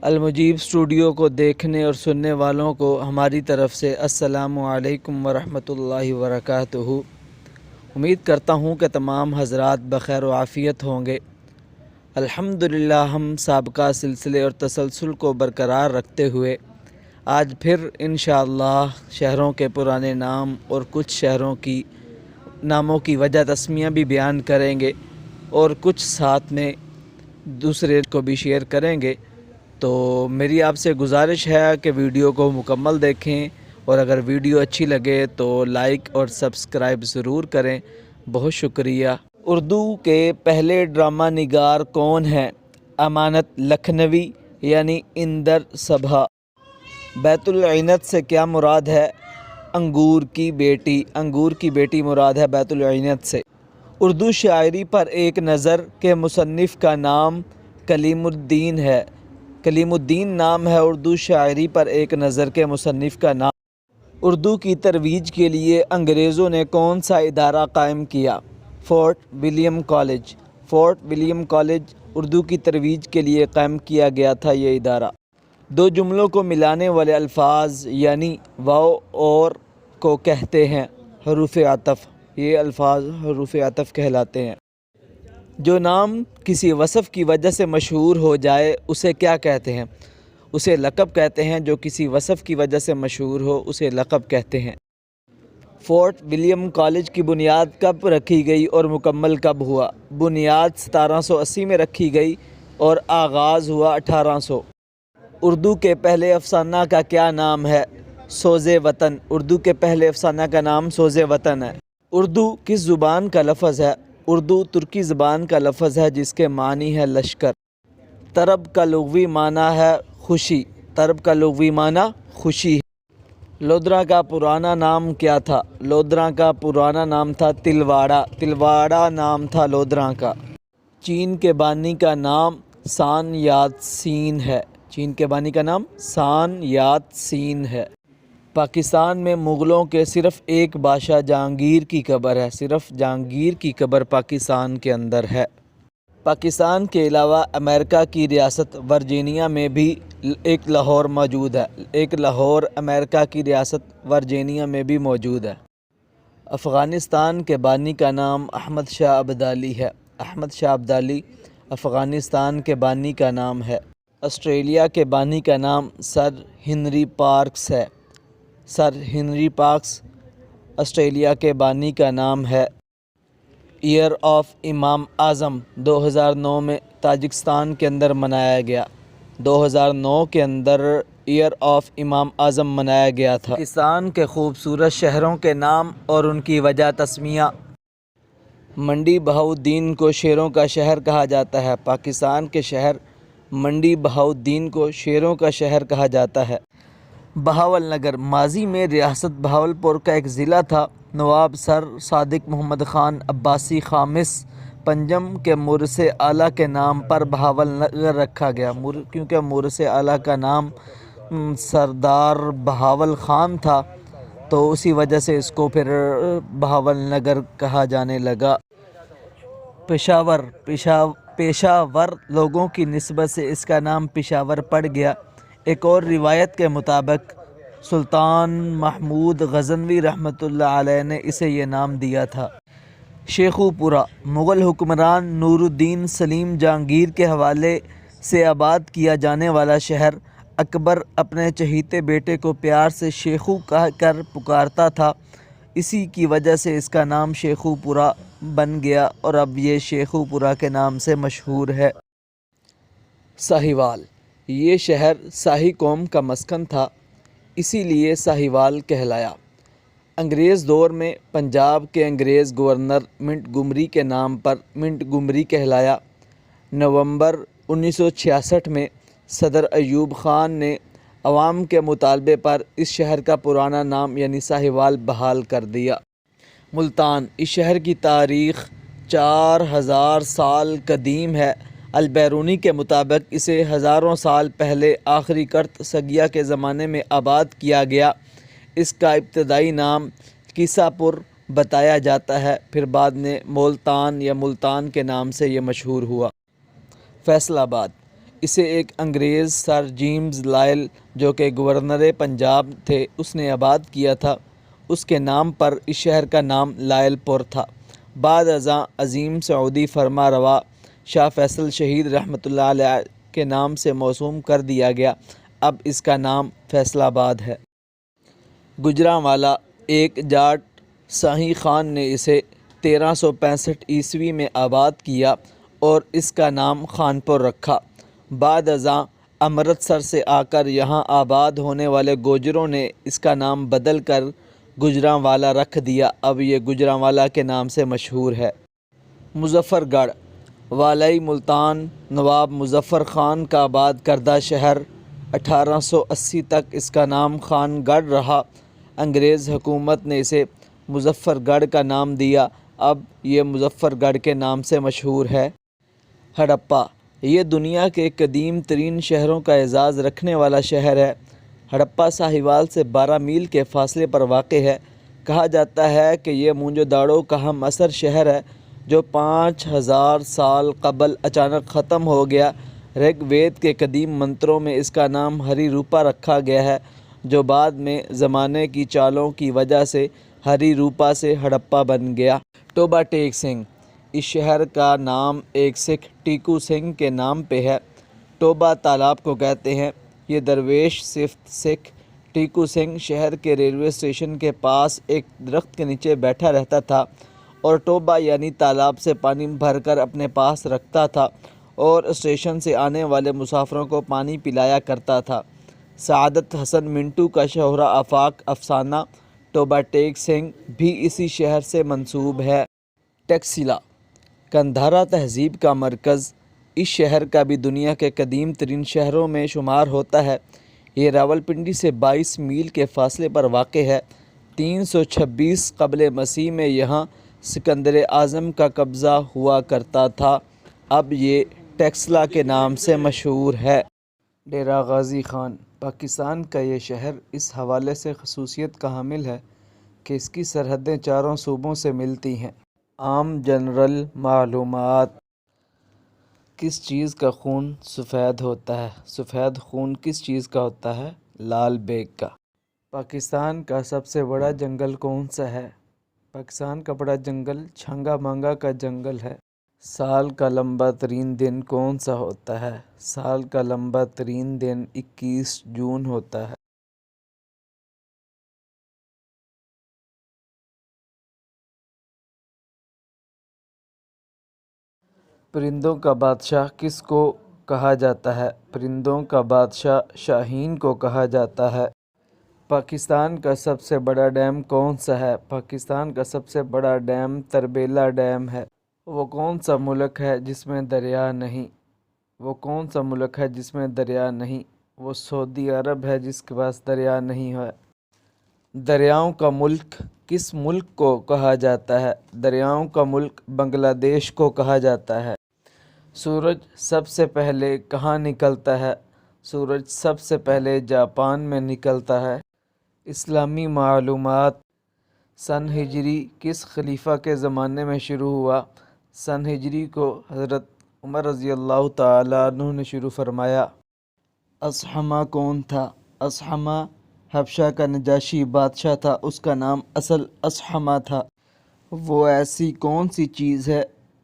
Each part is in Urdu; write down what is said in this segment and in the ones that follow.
المجیب اسٹوڈیو کو دیکھنے اور سننے والوں کو ہماری طرف سے السلام علیکم ورحمۃ اللہ وبرکاتہ۔ امید کرتا ہوں کہ تمام حضرات بخیر و عافیت ہوں گے۔ الحمدللہ ہم سابقہ سلسلے اور تسلسل کو برقرار رکھتے ہوئے آج پھر انشاءاللہ شہروں کے پرانے نام اور کچھ شہروں کی ناموں کی وجہ تسمیہ بھی بیان کریں گے اور کچھ ساتھ میں دوسرے کو بھی شیئر کریں گے۔ تو میری آپ سے گزارش ہے کہ ویڈیو کو مکمل دیکھیں اور اگر ویڈیو اچھی لگے تو لائک اور سبسکرائب ضرور کریں۔ بہت شکریہ۔ اردو کے پہلے ڈرامہ نگار کون ہیں؟ امانت لکھنوی یعنی اندر سبھا۔ بیت العنت سے کیا مراد ہے؟ انگور کی بیٹی۔ انگور کی بیٹی مراد ہے بیت العنت سے۔ اردو شاعری پر ایک نظر کے مصنف کا نام کلیم الدین ہے۔ کلیم الدین نام ہے اردو شاعری پر ایک نظر کے مصنف کا نام۔ اردو کی ترویج کے لیے انگریزوں نے کون سا ادارہ قائم کیا؟ Fort William College. Fort William College Urdu کی ترویج کے لیے قائم کیا گیا تھا یہ ادارہ۔ دو جملوں کو ملانے والے الفاظ یعنی واو اور کو کہتے ہیں حروف عطف۔ یہ الفاظ حروف عطف کہلاتے ہیں۔ جو نام کسی وصف کی وجہ سے مشہور ہو جائے اسے کیا کہتے ہیں؟ اسے لقب کہتے ہیں۔ جو کسی وصف کی وجہ سے مشہور ہو اسے لقب کہتے ہیں۔ فورٹ ولیم کالج کی بنیاد کب رکھی گئی اور مکمل کب ہوا؟ بنیاد 1780 میں رکھی گئی اور آغاز ہوا 1800۔ اردو کے پہلے افسانہ کا کیا نام ہے؟ سوز وطن۔ اردو کے پہلے افسانہ کا نام سوز وطن ہے۔ اردو کس زبان کا لفظ ہے؟ اردو ترکی زبان کا لفظ ہے جس کے معنی ہے لشکر۔ طرب کا لغوی معنی ہے خوشی۔ طرب کا لغوی معنی خوشی ہے۔ لودرا کا پرانا نام کیا تھا؟ لودرا کا پرانا نام تھا تلواڑا۔ تلواڑا نام تھا لودرا کا۔ چین کے بانی کا نام سان یات سین ہے۔ چین کے بانی کا نام سان یات سین ہے۔ پاکستان میں مغلوں کے صرف ایک بادشاہ جہانگیر کی قبر ہے۔ صرف جہانگیر کی قبر پاکستان کے اندر ہے۔ پاکستان کے علاوہ امریکہ کی ریاست ورجینیا میں بھی ایک لاہور موجود ہے۔ ایک لاہور امریکہ کی ریاست ورجینیا میں بھی موجود ہے۔ افغانستان کے بانی کا نام احمد شاہ ابدالی ہے۔ احمد شاہ ابدالی افغانستان کے بانی کا نام ہے۔ آسٹریلیا کے بانی کا نام سر ہنری پارکس ہے۔ سر ہنری پارکس آسٹریلیا کے بانی کا نام ہے۔ ایئر آف امام اعظم 2009 میں تاجکستان کے اندر منایا گیا۔ 2009 کے اندر ایئر آف امام اعظم منایا گیا تھا۔ پاکستان کے خوبصورت شہروں کے نام اور ان کی وجہ تسمیہ۔ منڈی بہاؤالدین کو شیروں کا شہر کہا جاتا ہے۔ پاکستان کے شہر منڈی بہاؤالدین کو شیروں کا شہر کہا جاتا ہے۔ بہاول نگر ماضی میں ریاست بہاولپور کا ایک ضلع تھا۔ نواب سر صادق محمد خان عباسی خامس پنجم کے مورث اعلیٰ کے نام پر بہاول نگر رکھا گیا، کیونکہ مورث اعلیٰ کا نام سردار بہاول خان تھا تو اسی وجہ سے اس کو پھر بہاول نگر کہا جانے لگا۔ پشاور لوگوں کی نسبت سے اس کا نام پشاور پڑ گیا۔ ایک اور روایت کے مطابق سلطان محمود غزنوی رحمۃ اللہ علیہ نے اسے یہ نام دیا تھا۔ شیخو پورہ مغل حکمران نور الدین سلیم جہانگیر کے حوالے سے آباد کیا جانے والا شہر۔ اکبر اپنے چہیتے بیٹے کو پیار سے شیخو کہہ کر پکارتا تھا، اسی کی وجہ سے اس کا نام شیخو پورہ بن گیا اور اب یہ شیخو پورہ کے نام سے مشہور ہے۔ ساہیوال یہ شہر ساہی قوم کا مسکن تھا، اسی لیے ساہیوال کہلایا۔ انگریز دور میں پنجاب کے انگریز گورنر منٹ گمری کے نام پر منٹ گمری کہلایا۔ نومبر 1966 میں صدر ایوب خان نے عوام کے مطالبے پر اس شہر کا پرانا نام یعنی ساہیوال بحال کر دیا۔ ملتان اس شہر کی تاریخ 4000 سال قدیم ہے۔ البیرونی کے مطابق اسے ہزاروں سال پہلے آخری کرت سگیا کے زمانے میں آباد کیا گیا۔ اس کا ابتدائی نام کیسا پور بتایا جاتا ہے، پھر بعد میں مولتان یا ملتان کے نام سے یہ مشہور ہوا۔ فیصل آباد اسے ایک انگریز سر جیمز لائل جو کہ گورنر پنجاب تھے اس نے آباد کیا تھا۔ اس کے نام پر اس شہر کا نام لائل پور تھا۔ بعد ازاں عظیم سعودی فرما روا شاہ فیصل شہید رحمۃ اللہ علیہ کے نام سے موسوم کر دیا گیا۔ اب اس کا نام فیصل آباد ہے۔ گوجرانوالا ایک جاٹ ساہی خان نے اسے 1365 عیسوی میں آباد کیا اور اس کا نام خانپور رکھا۔ بعد ازاں امرتسر سے آ کر یہاں آباد ہونے والے گوجروں نے اس کا نام بدل کر گوجرانوالا رکھ دیا۔ اب یہ گوجرانوالا کے نام سے مشہور ہے۔ مظفر گڑھ والائی ملتان نواب مظفر خان کا آباد کردہ شہر، 1880 تک اس کا نام خان گڑھ رہا۔ انگریز حکومت نے اسے مظفر گڑھ کا نام دیا۔ اب یہ مظفر گڑھ کے نام سے مشہور ہے۔ ہڑپہ یہ دنیا کے قدیم ترین شہروں کا اعزاز رکھنے والا شہر ہے۔ ہڑپہ ساہیوال سے 12 میل کے فاصلے پر واقع ہے۔ کہا جاتا ہے کہ یہ موئنجو داڑو کا ہم عصر شہر ہے جو 5000 سال قبل اچانک ختم ہو گیا۔ رگ وید کے قدیم منتروں میں اس کا نام ہری روپا رکھا گیا ہے جو بعد میں زمانے کی چالوں کی وجہ سے ہری روپا سے ہڑپہ بن گیا۔ ٹوبا ٹیک سنگھ اس شہر کا نام ایک سکھ ٹیکو سنگھ کے نام پہ ہے۔ ٹوبا تالاب کو کہتے ہیں۔ یہ درویش صفت سکھ ٹیکو سنگھ شہر کے ریلوے اسٹیشن کے پاس ایک درخت کے نیچے بیٹھا رہتا تھا اور ٹوبا یعنی تالاب سے پانی بھر کر اپنے پاس رکھتا تھا اور اسٹیشن سے آنے والے مسافروں کو پانی پلایا کرتا تھا۔ سعادت حسن منٹو کا شہرہ آفاق افسانہ ٹوبا ٹیک سنگھ بھی اسی شہر سے منسوب ہے۔ ٹیکسلا کندھارا تہذیب کا مرکز، اس شہر کا بھی دنیا کے قدیم ترین شہروں میں شمار ہوتا ہے۔ یہ راولپنڈی سے 22 میل کے فاصلے پر واقع ہے۔ 326 قبل مسیح میں یہاں سکندر اعظم کا قبضہ ہوا کرتا تھا۔ اب یہ ٹیکسلا کے نام سے مشہور ہے۔ ڈیرہ غازی خان پاکستان کا یہ شہر اس حوالے سے خصوصیت کا حامل ہے کہ اس کی سرحدیں چاروں صوبوں سے ملتی ہیں۔ عام جنرل معلومات۔ کس چیز کا خون سفید ہوتا ہے؟ سفید خون کس چیز کا ہوتا ہے؟ لال بیگ کا۔ پاکستان کا سب سے بڑا جنگل کون سا ہے؟ پاکستان کا بڑا جنگل چھنگا مانگا کا جنگل ہے۔ سال کا لمبا ترین دن کون سا ہوتا ہے؟ سال کا لمبا ترین دن 21 جون ہوتا ہے۔ پرندوں کا بادشاہ کس کو کہا جاتا ہے؟ پرندوں کا بادشاہ شاہین کو کہا جاتا ہے۔ پاکستان کا سب سے بڑا ڈیم کون سا ہے؟ پاکستان کا سب سے بڑا ڈیم تربیلا ڈیم ہے۔ وہ کون سا ملک ہے جس میں دریا نہیں؟ وہ کون سا ملک ہے جس میں دریا نہیں؟ وہ سعودی عرب ہے جس کے پاس دریا نہیں ہے۔ دریاؤں کا ملک کس ملک کو کہا جاتا ہے؟ دریاؤں کا ملک بنگلہ دیش کو کہا جاتا ہے۔ سورج سب سے پہلے کہاں نکلتا ہے؟ سورج سب سے پہلے جاپان میں نکلتا ہے۔ اسلامی معلومات۔ سن ہجری کس خلیفہ کے زمانے میں شروع ہوا؟ سن ہجری کو حضرت عمر رضی اللہ تعالیٰ عنہ نے شروع فرمایا۔ اصحمہ کون تھا؟ اصحمہ حبشہ کا نجاشی بادشاہ تھا، اس کا نام اصل اصحمہ تھا۔ وہ ایسی کون سی چیز ہے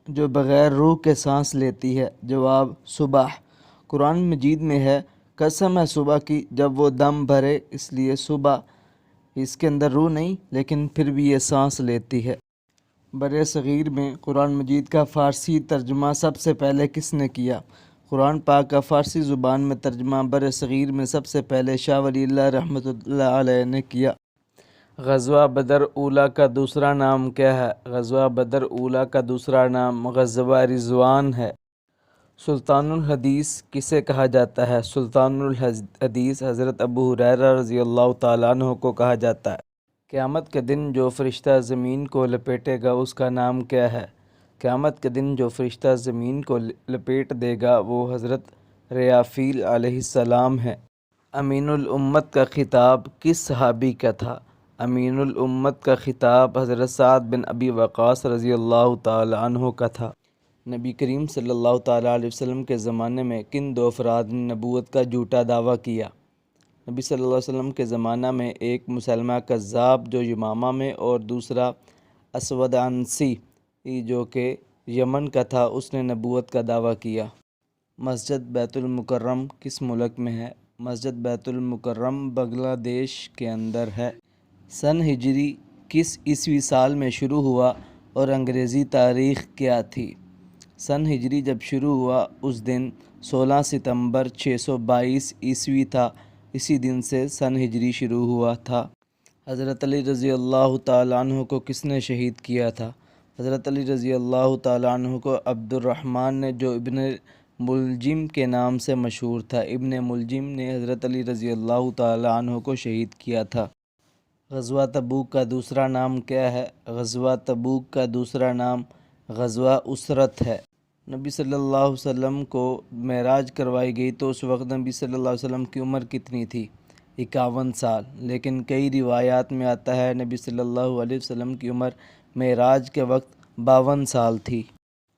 جو بغیر روح کے سانس لیتی ہے؟ جواب صبح۔ قرآن مجید میں ہے قسم ہے صبح کی جب وہ دم بھرے، اس لیے صبح اس کے اندر روح نہیں لیکن پھر بھی یہ سانس لیتی ہے۔ برِ صغیر میں قرآن مجید کا فارسی ترجمہ سب سے پہلے کس نے کیا؟ قرآن پاک کا فارسی زبان میں ترجمہ برِ صغیر میں سب سے پہلے شاہ ولی اللہ رحمۃ اللہ علیہ نے کیا۔ غزوہ بدر اولیٰ کا دوسرا نام کیا ہے؟ غزوہ بدر اولیٰ کا دوسرا نام غزوہ رضوان ہے۔ سلطان الحدیث کسے کہا جاتا ہے؟ سلطان الحدیث حضرت ابو ہریرہ رضی اللہ تعالیٰ عنہ کو کہا جاتا ہے۔ قیامت کے دن جو فرشتہ زمین کو لپیٹے گا اس کا نام کیا ہے؟ قیامت کے دن جو فرشتہ زمین کو لپیٹ دے گا وہ حضرت ریافیل علیہ السلام ہے۔ امین الامت کا خطاب کس صحابی کا تھا؟ امین الامت کا خطاب حضرت سعد بن ابی وقاص رضی اللہ تعالی عنہ کا تھا۔ نبی کریم صلی اللہ تعالیٰ علیہ وسلم کے زمانے میں کن دو افراد نے نبوت کا جھوٹا دعویٰ کیا؟ نبی صلی اللہ علیہ وسلم کے زمانہ میں ایک مسلمہ کذاب جو یمامہ میں، اور دوسرا اسود عنسی جو کہ یمن کا تھا، اس نے نبوت کا دعویٰ کیا۔ مسجد بیت المکرم کس ملک میں ہے؟ مسجد بیت المکرم بنگلہ دیش کے اندر ہے۔ سن ہجری کس عیسوی سال میں شروع ہوا اور انگریزی تاریخ کیا تھی؟ سن ہجری جب شروع ہوا اس دن 16 ستمبر 622 عیسوی تھا، اسی دن سے سن ہجری شروع ہوا تھا۔ حضرت علی رضی اللہ تعالیٰ عنہ کو کس نے شہید کیا تھا؟ حضرت علی رضی اللہ تعالیٰ عنہ کو عبد الرحمن نے، جو ابن ملجم کے نام سے مشہور تھا، ابن ملجم نے حضرت علی رضی اللہ تعالیٰ عنہ کو شہید کیا تھا۔ غزوہ تبوک کا دوسرا نام کیا ہے؟ غزوہ تبوک کا دوسرا نام غزوہ اسرت ہے۔ نبی صلی اللہ علیہ وسلم کو معراج کروائی گئی تو اس وقت نبی صلی اللہ علیہ وسلم کی عمر کتنی تھی؟ 51 سال۔ لیکن کئی روایات میں آتا ہے نبی صلی اللہ علیہ وسلم کی عمر معراج کے وقت 52 سال تھی۔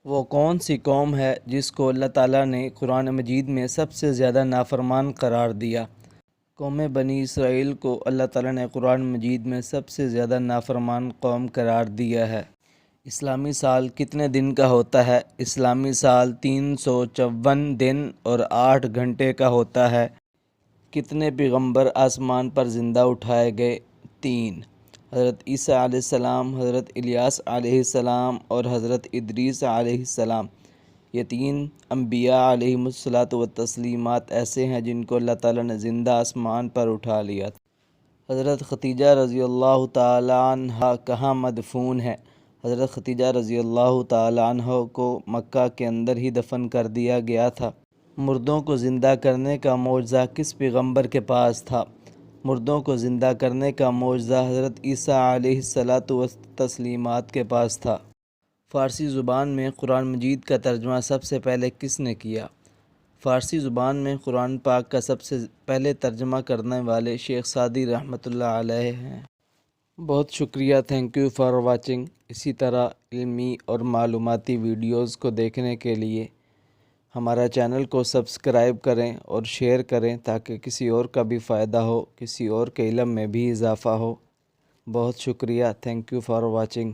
وہ کون سی قوم ہے جس کو اللہ تعالیٰ نے قرآن مجید میں سب سے زیادہ نافرمان قرار دیا؟ قوم بنی اسرائیل کو اللہ تعالیٰ نے قرآن مجید میں سب سے زیادہ نافرمان قوم قرار دیا ہے۔ اسلامی سال کتنے دن کا ہوتا ہے؟ اسلامی سال 354 دن اور 8 گھنٹے کا ہوتا ہے۔ کتنے پیغمبر آسمان پر زندہ اٹھائے گئے؟ 3۔ حضرت عیسیٰ علیہ السلام، حضرت الیاس علیہ السلام اور حضرت ادریس علیہ السلام، یہ 3 انبیاء علیہم الصلاۃ والتسلیمات ایسے ہیں جن کو اللہ تعالیٰ نے زندہ آسمان پر اٹھا لیا تھا۔ حضرت ختیجہ رضی اللہ تعالیٰ عنہ کہاں مدفون ہے؟ حضرت ختیجہ رضی اللہ تعالیٰ عنہ کو مکہ کے اندر ہی دفن کر دیا گیا تھا۔ مردوں کو زندہ کرنے کا معجزہ کس پیغمبر کے پاس تھا؟ مردوں کو زندہ کرنے کا معجزہ حضرت عیسیٰ علیہ الصلاۃ والتسلیمات کے پاس تھا۔ فارسی زبان میں قرآن مجید کا ترجمہ سب سے پہلے کس نے کیا؟ فارسی زبان میں قرآن پاک کا سب سے پہلے ترجمہ کرنے والے شیخ سعدی رحمۃ اللہ علیہ ہیں۔ بہت شکریہ، تھینک یو فار واچنگ۔ اسی طرح علمی اور معلوماتی ویڈیوز کو دیکھنے کے لیے ہمارا چینل کو سبسکرائب کریں اور شیئر کریں تاکہ کسی اور کا بھی فائدہ ہو، کسی اور کے علم میں بھی اضافہ ہو۔ بہت شکریہ، تھینک یو فار واچنگ۔